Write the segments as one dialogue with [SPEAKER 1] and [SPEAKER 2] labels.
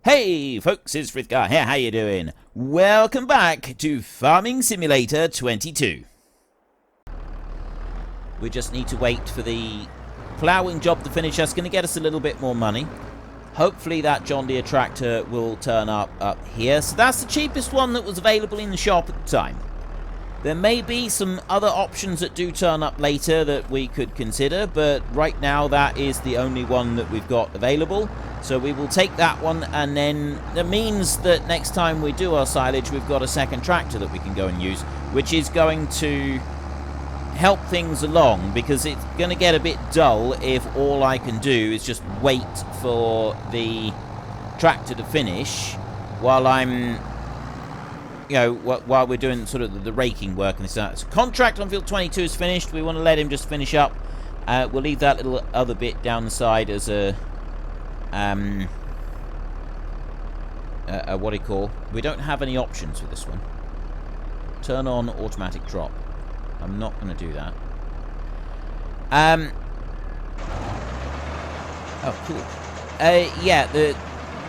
[SPEAKER 1] Hey folks, it's Frithgar here, how you doing? Welcome back to Farming Simulator 22. We just need to wait for the ploughing job to finish. That's going to get us a little bit more money. Hopefully that John Deere tractor will turn up here. So that's the cheapest one that was available in the shop at the time. There may be some other options that do turn up later that we could consider, but right now that is the only one that we've got available. So we will take that one, and then that means that next time we do our silage, we've got a second tractor that we can go and use, which is going to help things along, because it's going to get a bit dull if all I can do is just wait for the tractor to finish while I'm, you know, while we're doing sort of the raking work and this. So contract on field 22 is finished. We want to let him just finish up. We'll leave that little other bit down the side as a what do you call? We don't have any options for this one. Turn on automatic drop. I'm not going to do that. Oh, cool. Yeah,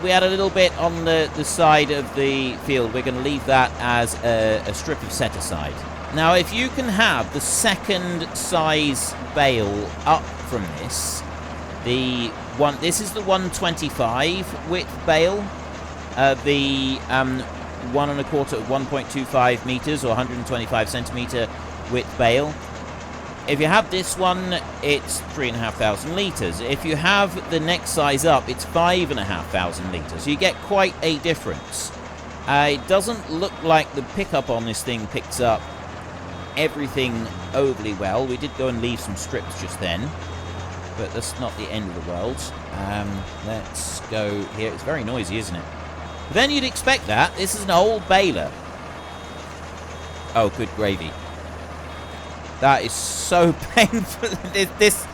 [SPEAKER 1] we had a little bit on the side of the field. We're going to leave that as a strip of set aside. Now, if you can have the second size bale up from this, this is the 125 width bale, the 1 1/4 at 1.25 meters or 125 centimeter width bale. If you have this one, it's 3,500 liters. If you have the next size up, it's 5,500 liters. So you get quite a difference. It doesn't look like the pickup on this thing picks up everything overly well. We did go and leave some strips just then, but that's not the end of the world. Let's go here. It's very noisy, isn't it? But then you'd expect that. This is an old baler. Oh, good gravy. That is so painful. This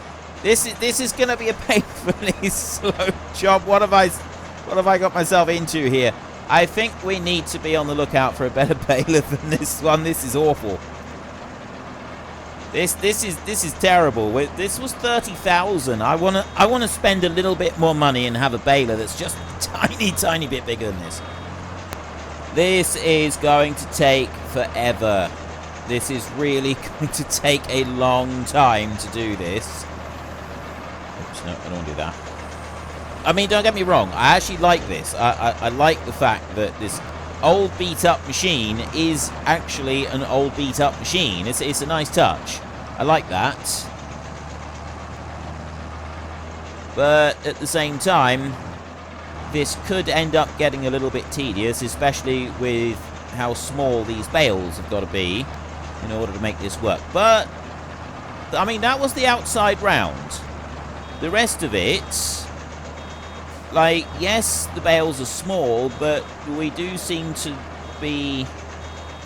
[SPEAKER 1] is going to be a painfully slow job. What have I got myself into here? I think we need to be on the lookout for a better baler than this one. This is awful. This is terrible. This was 30,000. I wanna spend a little bit more money and have a baler that's just a tiny bit bigger than this. This is going to take forever. This is really going to take a long time to do this. Oops, no, I don't want to do that. I mean, don't get me wrong. I actually like this. I like the fact that this old beat-up machine is actually an old beat-up machine. It's a nice touch. I like that. But at the same time, this could end up getting a little bit tedious, especially with how small these bales have got to be in order to make this work. But, I mean, that was the outside round. The rest of it, like, yes, the bales are small, but we do seem to be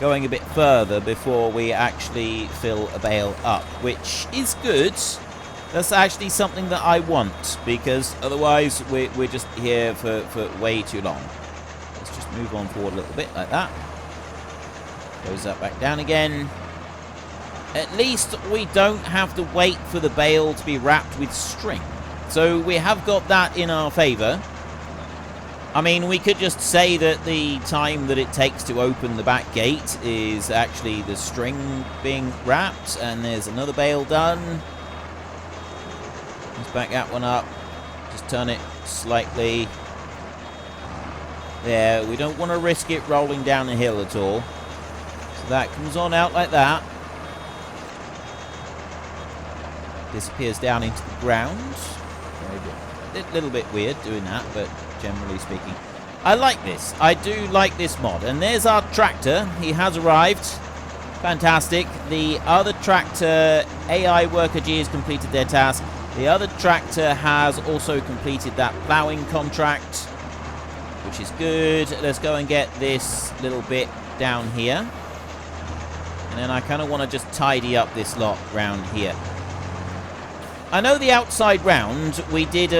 [SPEAKER 1] going a bit further before we actually fill a bale up, which is good. That's actually something that I want, because otherwise we're just here for way too long. Let's just move on forward a little bit like that. Goes up back down again. At least we don't have to wait for the bale to be wrapped with string. So we have got that in our favour. I mean, we could just say that the time that it takes to open the back gate is actually the string being wrapped, and there's another bale done. Let's back that one up. Just turn it slightly. There, we don't want to risk it rolling down the hill at all. So that comes on out like that. Disappears down into the ground. A little bit weird doing that, but generally speaking, I like this. I do like this mod. And there's our tractor. He has arrived. Fantastic. The other tractor, AI Worker G, has completed their task. The other tractor has also completed that ploughing contract, which is good. Let's go and get this little bit down here. And then I kind of want to just tidy up this lot round here. I know the outside round, we did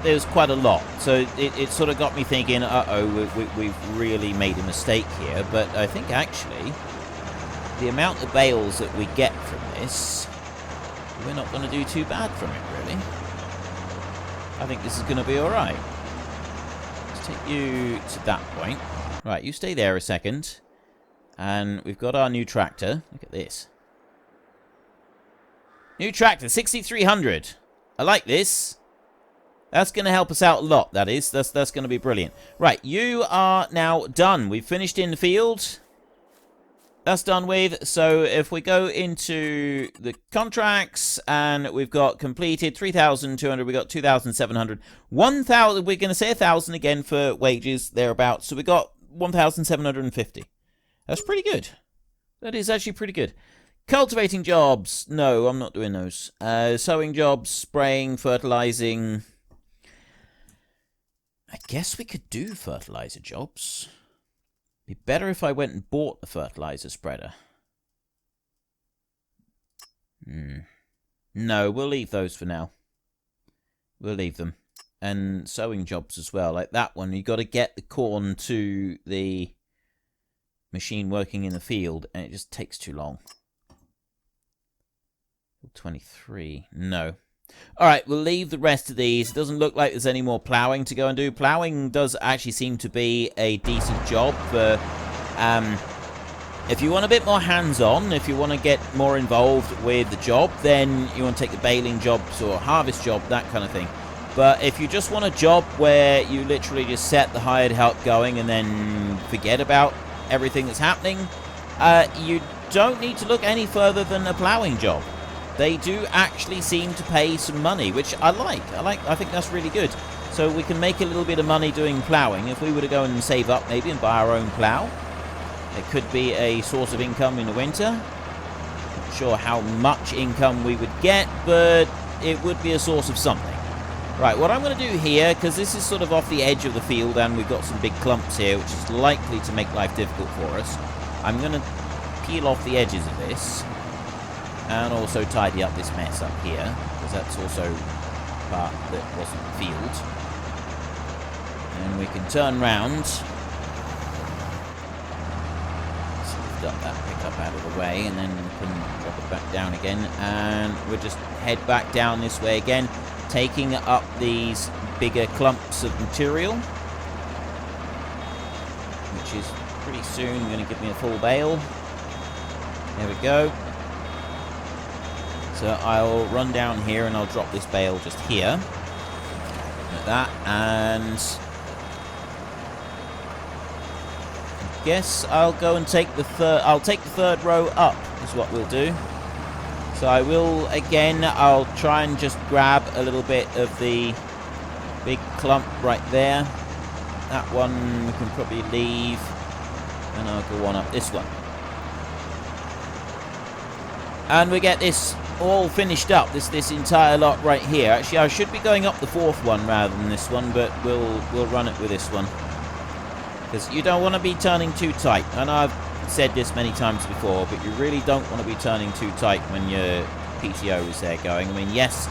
[SPEAKER 1] there's quite a lot, so it sort of got me thinking, we've really made a mistake here. But I think actually, the amount of bales that we get from this, we're not going to do too bad from it, really. I think this is going to be alright. let's take you to that point. Right, you stay there a second. And we've got our new tractor. Look at this. New tractor, 6300. I like this. That's going to help us out a lot, that is. That's going to be brilliant. Right, you are now done. We've finished in the field. That's done with. So if we go into the contracts, and we've got completed 3,200, we've got 2,700, 1,000, we're going to say 1,000 again for wages, thereabouts. So we got 1,750. That's pretty good. That is actually pretty good. Cultivating jobs. No, I'm not doing those. Sowing jobs, spraying, fertilizing. I guess we could do fertilizer jobs. Be better if I went and bought the fertilizer spreader. No, we'll leave those for now. We'll leave them. And sowing jobs as well. Like that one, you got to get the corn to the machine working in the field, and it just takes too long. 23. No. Alright, we'll leave the rest of these. It doesn't look like there's any more ploughing to go and do. Ploughing does actually seem to be a decent job for, if you want a bit more hands-on, if you want to get more involved with the job, then you want to take the baling jobs or harvest job, that kind of thing. But if you just want a job where you literally just set the hired help going and then forget about everything that's happening, you don't need to look any further than a ploughing job. They do actually seem to pay some money, which I like. I think that's really good. So we can make a little bit of money doing ploughing. If we were to go and save up maybe and buy our own plough, it could be a source of income in the winter. Not sure how much income we would get, but it would be a source of something. Right, what I'm going to do here, because this is sort of off the edge of the field and we've got some big clumps here, which is likely to make life difficult for us, I'm going to peel off the edges of this. And also tidy up this mess up here, because that's also part that wasn't the field. And we can turn round. So we've got that pickup out of the way, and then we can drop it back down again. And we'll just head back down this way again, taking up these bigger clumps of material, which is pretty soon going to give me a full bale. There we go. So I'll run down here and I'll drop this bale just here. Like that. And I guess I'll go and take the third. I'll take the third row up, is what we'll do. So I will, again, I'll try and just grab a little bit of the big clump right there. That one we can probably leave. And I'll go on up this one. And we get this all finished up, this entire lot right here. Actually, I should be going up the fourth one rather than this one, but we'll run it with this one, because you don't want to be turning too tight. And I've said this many times before, but you really don't want to be turning too tight when your PTO is there going. I mean, yes,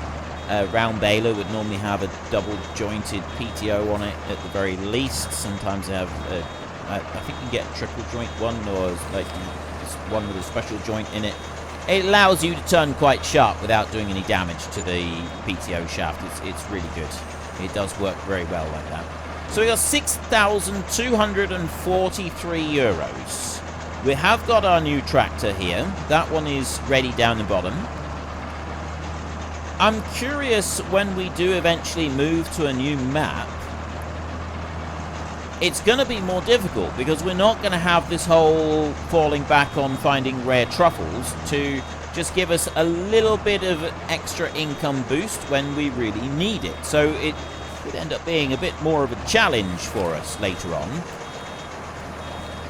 [SPEAKER 1] a round baler would normally have a double jointed PTO on it at the very least. Sometimes they have I think you can get a triple joint one, or like just one with a special joint in it. It allows you to turn quite sharp without doing any damage to the PTO shaft. It's really good. It does work very well like that. So we got 6,243 euros. We have got our new tractor here. That one is ready down the bottom. I'm curious, when we do eventually move to a new map, it's going to be more difficult, because we're not going to have this whole falling back on finding rare truffles to just give us a little bit of extra income boost when we really need it. So it could end up being a bit more of a challenge for us later on.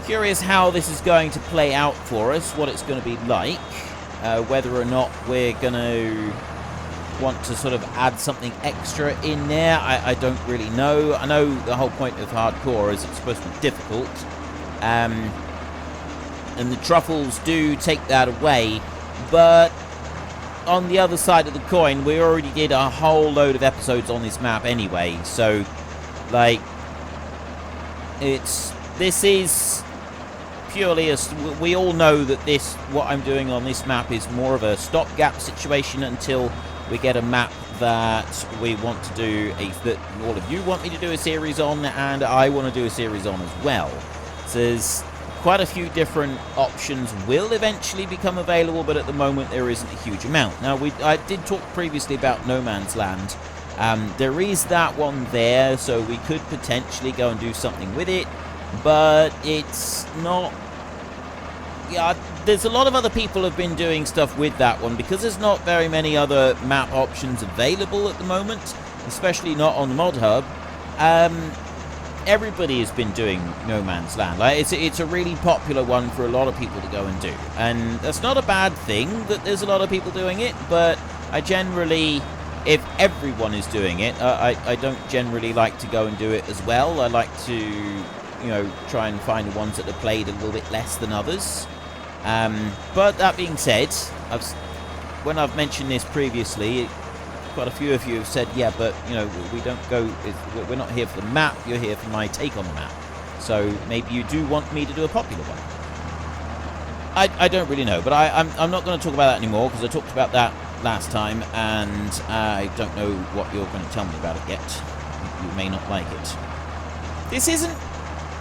[SPEAKER 1] Curious how this is going to play out for us, what it's going to be like, whether or not we're going to want to sort of add something extra in there. I don't really know. I know the whole point of hardcore is it's supposed to be difficult, and the truffles do take that away, but on the other side of the coin, we already did a whole load of episodes on this map anyway, so like this is purely we all know that what I'm doing on this map is more of a stopgap situation until we get a map that we want to do that all of you want me to do a series on, and I want to do a series on as well. So there's quite a few different options will eventually become available, but at the moment there isn't a huge amount. Now, I did talk previously about No Man's Land. There is that one there, so we could potentially go and do something with it, but it's not... Yeah, there's a lot of other people have been doing stuff with that one, because there's not very many other map options available at the moment, especially not on the Mod Hub. Everybody has been doing No Man's Land. Like, it's a really popular one for a lot of people to go and do, and that's not a bad thing that there's a lot of people doing it, but I generally... If everyone is doing it, I don't generally like to go and do it as well. I like to, you know, try and find the ones that are played a little bit less than others. But that being said, when I've mentioned this previously, quite a few of you have said, yeah, but, you know, we're not here for the map, you're here for my take on the map. So maybe you do want me to do a popular one. I don't really know, but I'm not going to talk about that anymore, because I talked about that last time, and I don't know what you're going to tell me about it yet. You may not like it. This isn't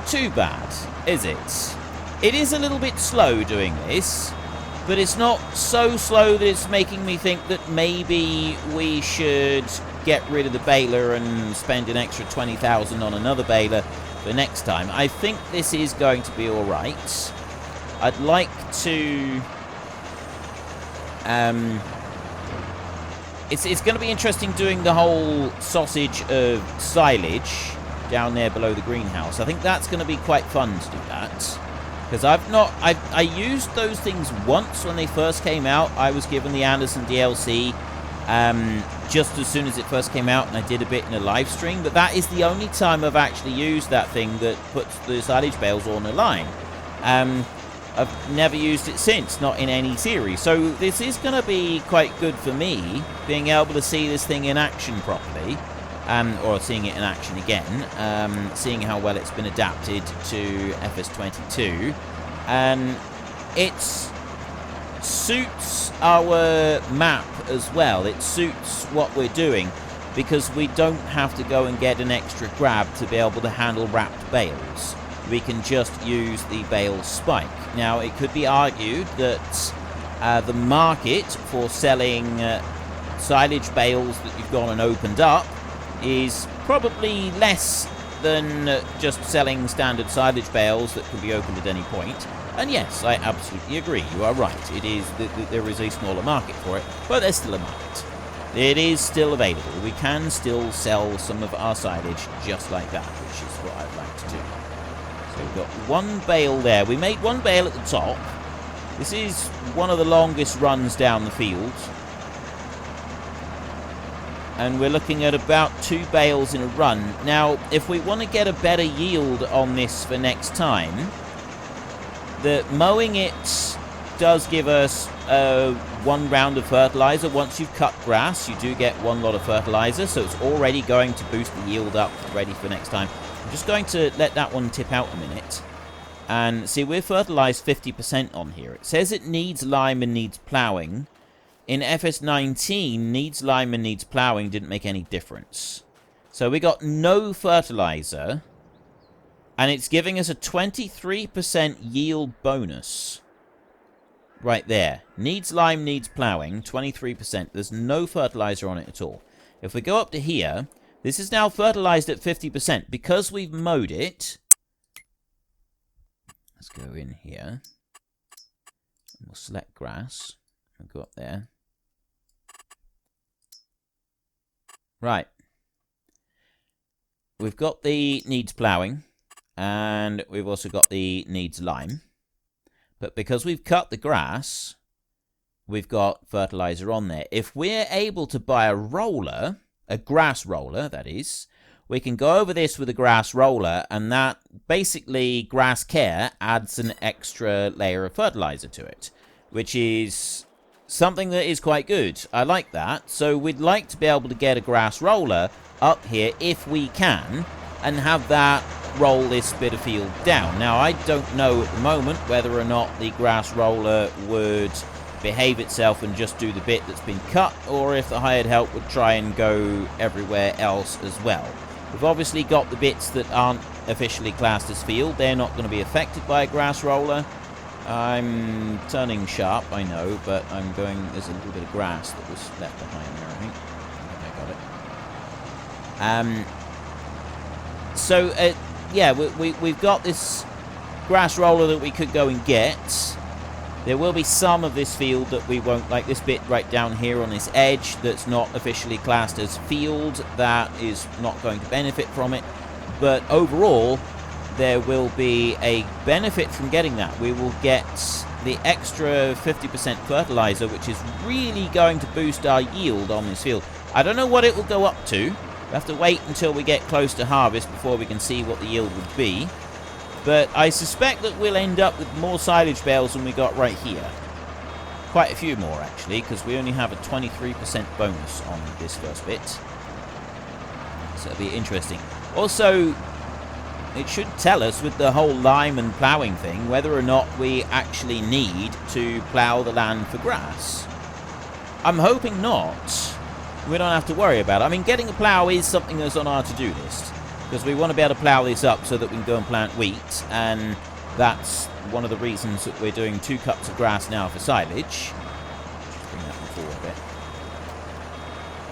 [SPEAKER 1] too bad, is it? It is a little bit slow doing this, but it's not so slow that it's making me think that maybe we should get rid of the baler and spend an extra 20,000 on another baler for next time. I think this is going to be alright. I'd like to... It's going to be interesting doing the whole sausage of silage down there below the greenhouse. I think that's going to be quite fun to do that. Because I used those things once when they first came out. I was given the Anderson DLC just as soon as it first came out, and I did a bit in a live stream. But that is the only time I've actually used that thing that puts the silage bales on a line. I've never used it since, not in any series. So this is going to be quite good for me, being able to see this thing in action properly, or seeing it in action again, seeing how well it's been adapted to FS22. And it suits our map as well. It suits what we're doing, because we don't have to go and get an extra grab to be able to handle wrapped bales. We can just use the bale spike. Now, it could be argued that the market for selling silage bales that you've gone and opened up is probably less than just selling standard silage bales that can be opened at any point. And yes, I absolutely agree. You are right. It is there is a smaller market for it, but there's still a market. It is still available. We can still sell some of our silage just like that, which is what I'd like to do. So we've got one bale there. We made one bale at the top. This is one of the longest runs down the field. And we're looking at about 2 bales in a run. Now, if we want to get a better yield on this for next time, the mowing it does give us 1 round of fertilizer. Once you've cut grass, you do get 1 lot of fertilizer, so it's already going to boost the yield up, ready for next time. I'm just going to let that one tip out a minute. And see, we're fertilized 50% on here. It says it needs lime and needs plowing. In FS19, needs lime and needs plowing didn't make any difference. So we got no fertilizer, and it's giving us a 23% yield bonus. Right there. Needs lime, needs plowing, 23%. There's no fertilizer on it at all. If we go up to here, this is now fertilized at 50%. Because we've mowed it, let's go in here. And we'll select grass. We'll go up there. Right. We've got the needs plowing, and we've also got the needs lime. But because we've cut the grass, we've got fertilizer on there. If we're able to buy a roller, a grass roller, that is, we can go over this with a grass roller, and that basically grass care adds an extra layer of fertilizer to it, which is something that is quite good. I like that. So we'd like to be able to get a grass roller up here if we can, and have that roll this bit of field down. Now, I don't know at the moment whether or not the grass roller would behave itself and just do the bit that's been cut, or if the hired help would try and go everywhere else as well. We've obviously got the bits that aren't officially classed as field. They're not going to be affected by a grass roller. I'm turning sharp, I know, but I'm going... There's a little bit of grass that was left behind there, I think. I got it. Yeah, we've got this grass roller that we could go and get. There will be some of this field that we won't, like this bit right down here on this edge that's not officially classed as field, that is not going to benefit from it. But overall, there will be a benefit from getting that. We will get the extra 50% fertilizer, which is really going to boost our yield on this field. I don't know what it will go up to. We have to wait until we get close to harvest before we can see what the yield would be. But I suspect that we'll end up with more silage bales than we got right here. Quite a few more, actually, because we only have a 23% bonus on this first bit. So it'll be interesting. Also, it should tell us with the whole lime and ploughing thing whether or not we actually need to plough the land for grass. I'm hoping not. We don't have to worry about it. I mean, getting a plough is something that's on our to-do list, because we want to be able to plough this up so that we can go and plant wheat, and that's one of the reasons that we're doing 2 cuts of grass now for silage. Just bring that one forward a bit.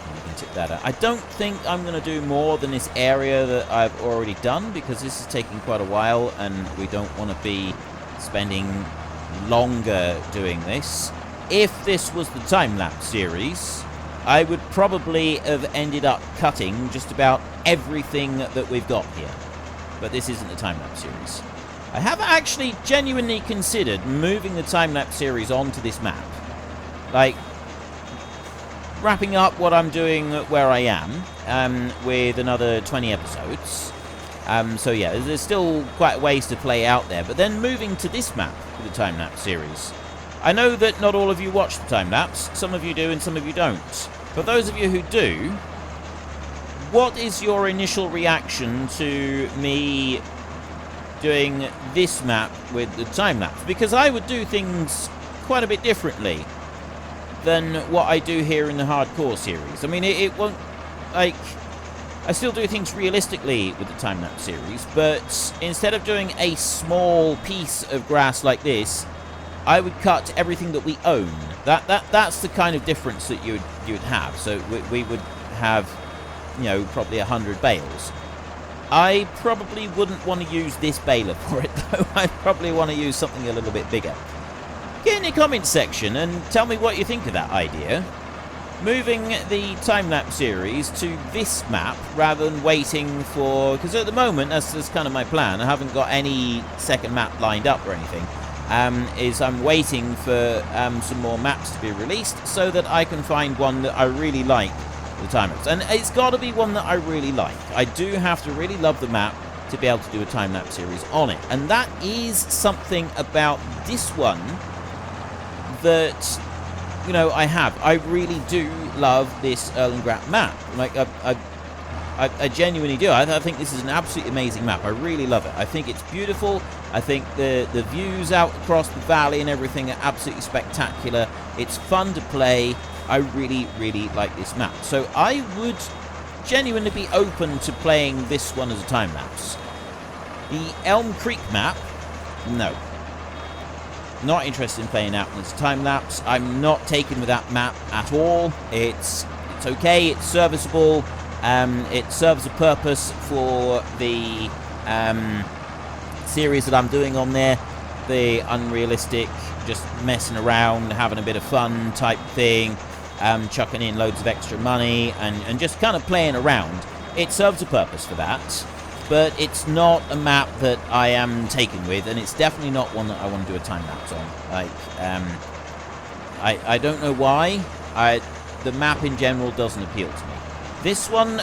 [SPEAKER 1] And we can tip that out. I don't think I'm going to do more than this area that I've already done, because this is taking quite a while, and we don't want to be spending longer doing this. If this was the time-lapse series, I would probably have ended up cutting just about everything that we've got here. But this isn't the time-lapse series. I have actually genuinely considered moving the time-lapse series onto this map. Like, wrapping up what I'm doing where I am, with another 20 episodes. So yeah, there's still quite a ways to play out there. But then moving to this map for the time-lapse series. I know that not all of you watch the time-lapse. Some of you do and some of you don't. For those of you who do, what is your initial reaction to me doing this map with the time-lapse? Because I would do things quite a bit differently than what I do here in the hardcore series. I mean, it won't... Like, I still do things realistically with the time-lapse series, but instead of doing a small piece of grass like this, I would cut everything that we own. That's the kind of difference that you would have. So we would have, you know, probably 100 bales. I probably wouldn't want to use this baler for it, though. I'd probably want to use something a little bit bigger. Get in the comments section and tell me what you think of that idea. Moving the time-lapse series to this map rather than waiting for... Because at the moment, that's kind of my plan. I haven't got any second map lined up or anything. Is I'm waiting for some more maps to be released so that I can find one that I really like for the time-lapse. And it's got to be one that I really like. I do have to really love the map to be able to do a time-lapse series on it. And that is something about this one that, you know, I have. I really do love this Erlengrat map. Like, I genuinely do. I think this is an absolutely amazing map. I really love it. I think it's beautiful. I think the views out across the valley and everything are absolutely spectacular. It's fun to play. I really, really like this map. So I would genuinely be open to playing this one as a time-lapse. The Elm Creek map, no. Not interested in playing that one as a time-lapse. I'm not taken with that map at all. It's okay. It's serviceable. It serves a purpose for the series that I'm doing on there, the unrealistic, just messing around, having a bit of fun type thing, chucking in loads of extra money and just kind of playing around. It serves a purpose for that, but it's not a map that I am taken with, and it's definitely not one that I want to do a time-lapse on. Like, I don't know why. The map in general doesn't appeal to me. This one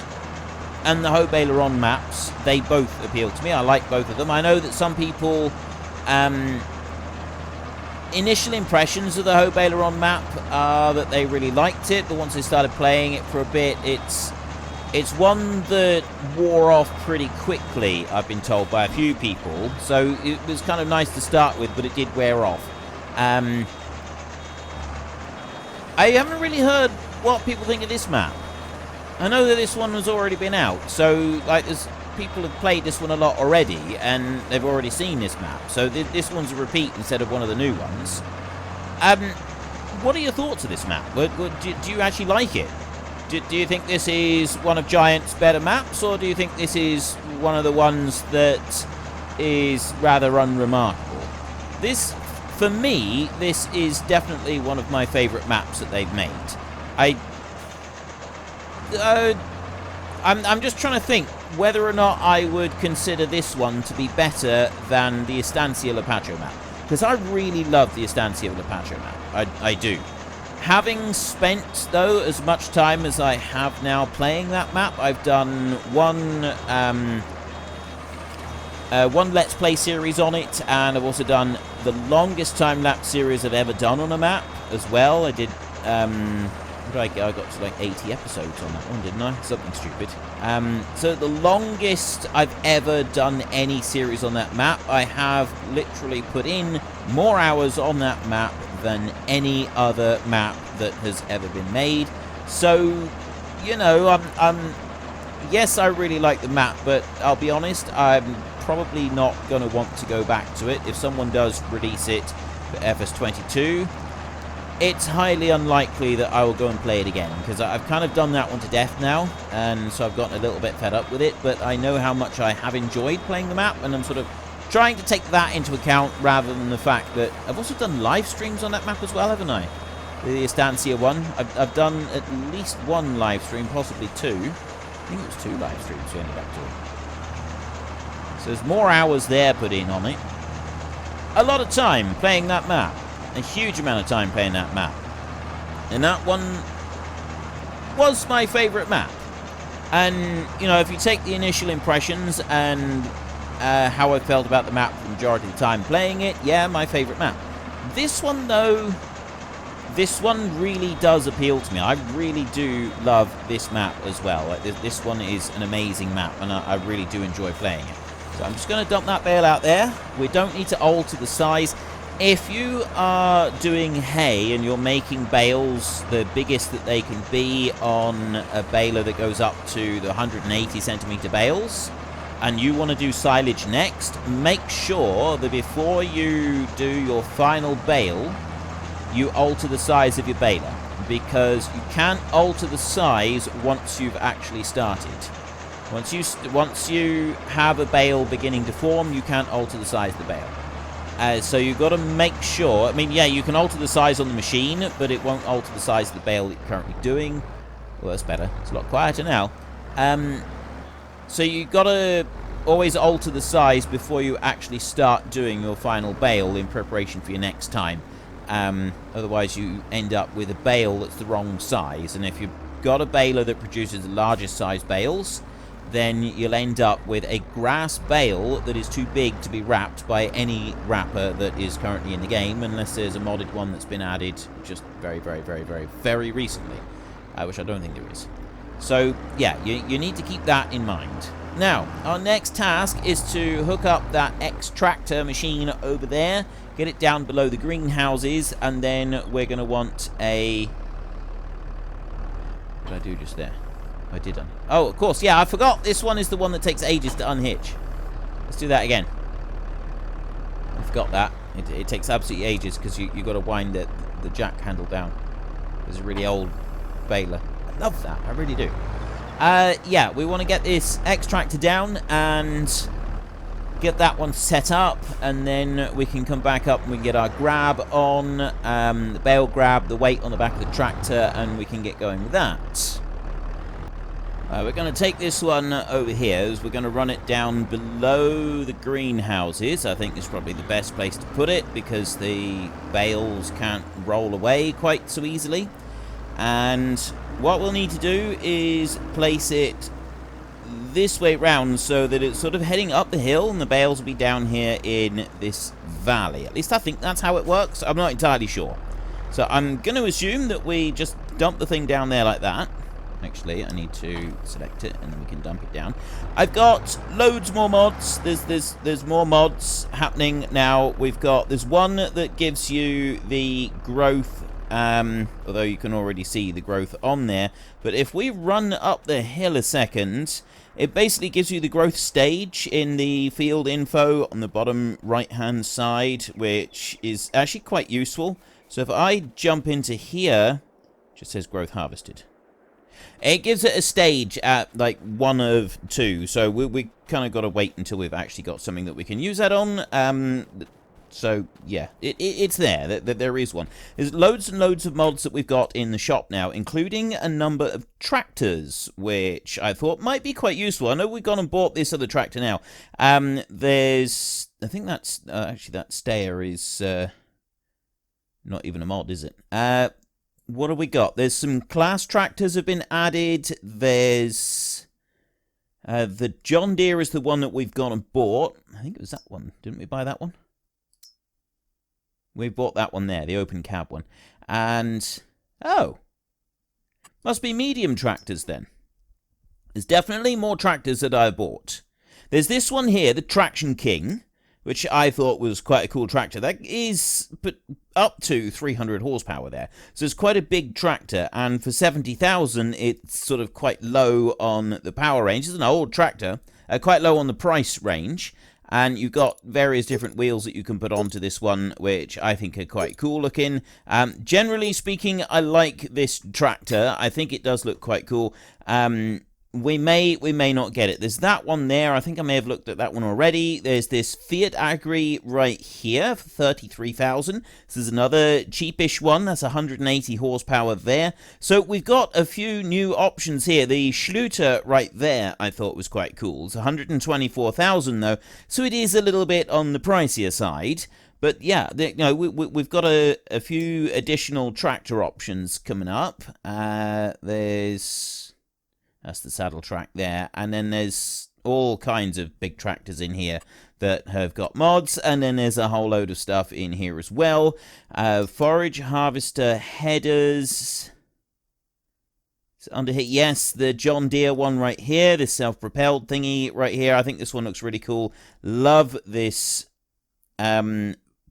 [SPEAKER 1] and the Hoe Baler On maps, they both appeal to me. I like both of them. I know that some people, initial impressions of the Hoe Baler On map are that they really liked it, but once they started playing it for a bit, it's one that wore off pretty quickly, I've been told by a few people. So it was kind of nice to start with, but it did wear off. I haven't really heard what people think of this map. I know that this one has already been out, so like there's people have played this one a lot already, and they've already seen this map. So this one's a repeat instead of one of the new ones. What are your thoughts of this map? Do you actually like it? Do you think this is one of Giant's better maps, or do you think this is one of the ones that is rather unremarkable? This, for me, this is definitely one of my favourite maps that they've made. I'm just trying to think whether or not I would consider this one to be better than the Estancia Lapacho map, because I really love the Estancia Lapacho map. I do. Having spent, though, as much time as I have now playing that map, I've done one Let's Play series on it, and I've also done the longest time-lapse series I've ever done on a map as well. I did, I got to like 80 episodes on that one, didn't I? Something stupid. So the longest I've ever done any series on that map, I have literally put in more hours on that map than any other map that has ever been made. So, you know, yes, I really like the map, but I'll be honest, I'm probably not going to want to go back to it. If someone does release it for FS22, it's highly unlikely that I will go and play it again, because I've kind of done that one to death now, and so I've gotten a little bit fed up with it. But I know how much I have enjoyed playing the map, and I'm sort of trying to take that into account rather than the fact that I've also done live streams on that map as well, haven't I? The Estancia one. I've done at least one live stream, possibly two. I think it was 2 live streams we ended up doing. So there's more hours there put in on it. A lot of time playing that map. A huge amount of time playing that map. And that one was my favourite map. And, you know, if you take the initial impressions and how I felt about the map for the majority of the time playing it, yeah, my favourite map. This one, though, this one really does appeal to me. I really do love this map as well. Like, this one is an amazing map, and I really do enjoy playing it. So I'm just going to dump that bale out there. We don't need to alter the size. If you are doing hay and you're making bales the biggest that they can be on a baler that goes up to the 180 centimetre bales, and you want to do silage next, make sure that before you do your final bale, you alter the size of your baler, because you can't alter the size once you've actually started. Once you have a bale beginning to form, you can't alter the size of the bale. So you've got to make sure. I mean, yeah, you can alter the size on the machine, but it won't alter the size of the bale that you're currently doing. Well, that's better. It's a lot quieter now. So you've got to always alter the size before you actually start doing your final bale in preparation for your next time. Otherwise, you end up with a bale that's the wrong size. And if you've got a baler that produces the largest size bales, then you'll end up with a grass bale that is too big to be wrapped by any wrapper that is currently in the game, unless there's a modded one that's been added just very, very, very, very, very recently, which I don't think there is. So, yeah, you need to keep that in mind. Now, our next task is to hook up that extractor machine over there, get it down below the greenhouses, and then we're going to want a... What did I do just there? I did. Oh, of course, yeah, I forgot. This one is the one that takes ages to unhitch. Let's do that again. I forgot that. It takes absolutely ages because you got to wind the jack handle down. It's a really old baler. I love that. I really do. Yeah, we want to get this extractor down and get that one set up, and then we can come back up and we can get our grab on, the bale grab, the weight on the back of the tractor, and we can get going with that. We're going to take this one over here, as we're going to run it down below the greenhouses. I think it's probably the best place to put it, because the bales can't roll away quite so easily. And what we'll need to do is place it this way round, so that it's sort of heading up the hill, and the bales will be down here in this valley. At least I think that's how it works. I'm not entirely sure. So I'm going to assume that we just dump the thing down there like that. Actually, I need to select it, and then we can dump it down. I've got loads more mods. There's more mods happening now. There's one that gives you the growth although you can already see the growth on there. But if we run up the hill a second, it basically gives you the growth stage in the field info on the bottom right-hand side, which is actually quite useful. So if I jump into here, it just says growth harvested. It gives it a stage at, like, 1 of 2, so we kind of got to wait until we've actually got something that we can use that on. So, yeah, it's there. There is one. There's loads and loads of mods that we've got in the shop now, including a number of tractors, which I thought might be quite useful. I know we've gone and bought this other tractor now. There's... I think that's... actually, that stayer is... not even a mod, is it? What have we got? There's some CLAAS tractors have been added. There's... the John Deere is the one that we've gone and bought. I think it was that one. Didn't we buy that one? We bought that one there, the open cab one. And, oh, must be medium tractors then. There's definitely more tractors that I bought. There's this one here, the Traction King, which I thought was quite a cool tractor. That is up to 300 horsepower there. So it's quite a big tractor, and for 70,000, it's sort of quite low on the power range. It's an old tractor, quite low on the price range. And you've got various different wheels that you can put onto this one, which I think are quite cool looking. Generally speaking, I like this tractor. I think it does look quite cool. We may not get it. There's that one there. I think I may have looked at that one already. There's this Fiat Agri right here for 33,000. This is another cheapish one. That's 180 horsepower there. So we've got a few new options here. The Schluter right there I thought was quite cool. It's 124,000 though, so it is a little bit on the pricier side. But yeah, you know, we've got a few additional tractor options coming up. That's the saddle track there. And then there's all kinds of big tractors in here that have got mods. And then there's a whole load of stuff in here as well. Forage harvester headers. It's under here. Yes, the John Deere one right here. This self-propelled thingy right here. I think this one looks really cool. Love this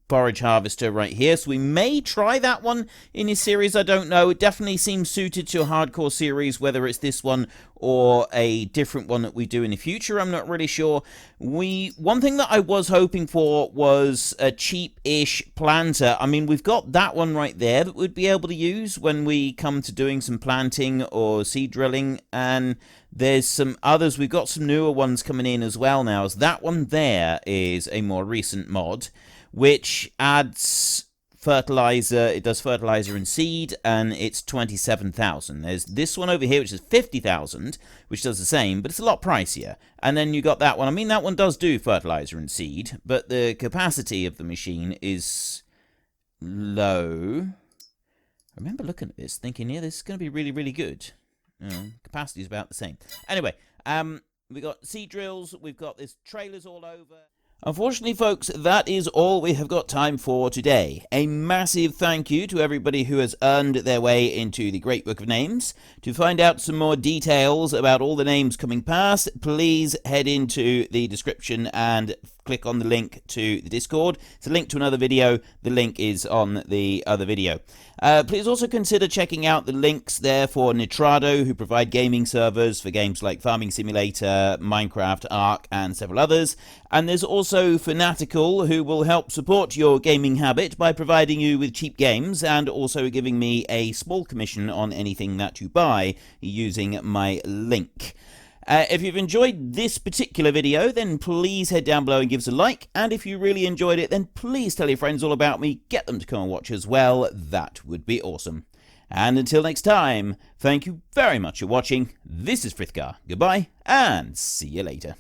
[SPEAKER 1] forage harvester right here, so we may try that one in this series. I don't know. It definitely seems suited to a hardcore series, whether it's this one or a different one that we do in the future. I'm not really sure. One thing that I was hoping for was a cheap-ish planter. I mean, we've got that one right there that we'd be able to use when we come to doing some planting or seed drilling, and there's some others. We've got some newer ones coming in as well now. So that one there is a more recent mod, which adds fertilizer. It does fertilizer and seed, and it's 27,000. There's this one over here, which is 50,000, which does the same, but it's a lot pricier. And then you got that one. I mean, that one does do fertilizer and seed, but the capacity of the machine is low. I remember looking at this, thinking, yeah, this is going to be really, really good. Capacity is about the same. Anyway, we got seed drills. We've got this trailers all over. Unfortunately, folks, that is all we have got time for today. A massive thank you to everybody who has earned their way into the Great Book of Names. To find out some more details about all the names coming past, please head into the description and click on the link to the Discord. It's a link to another video. The link is on the other video. Please also consider checking out the links there for Nitrado, who provide gaming servers for games like Farming Simulator, Minecraft, Ark, and several others. And there's also Fanatical, who will help support your gaming habit by providing you with cheap games and also giving me a small commission on anything that you buy using my link. If you've enjoyed this particular video, then please head down below and give us a like. And if you really enjoyed it, then please tell your friends all about me. Get them to come and watch as well. That would be awesome. And until next time, thank you very much for watching. This is Frithgar. Goodbye, and see you later.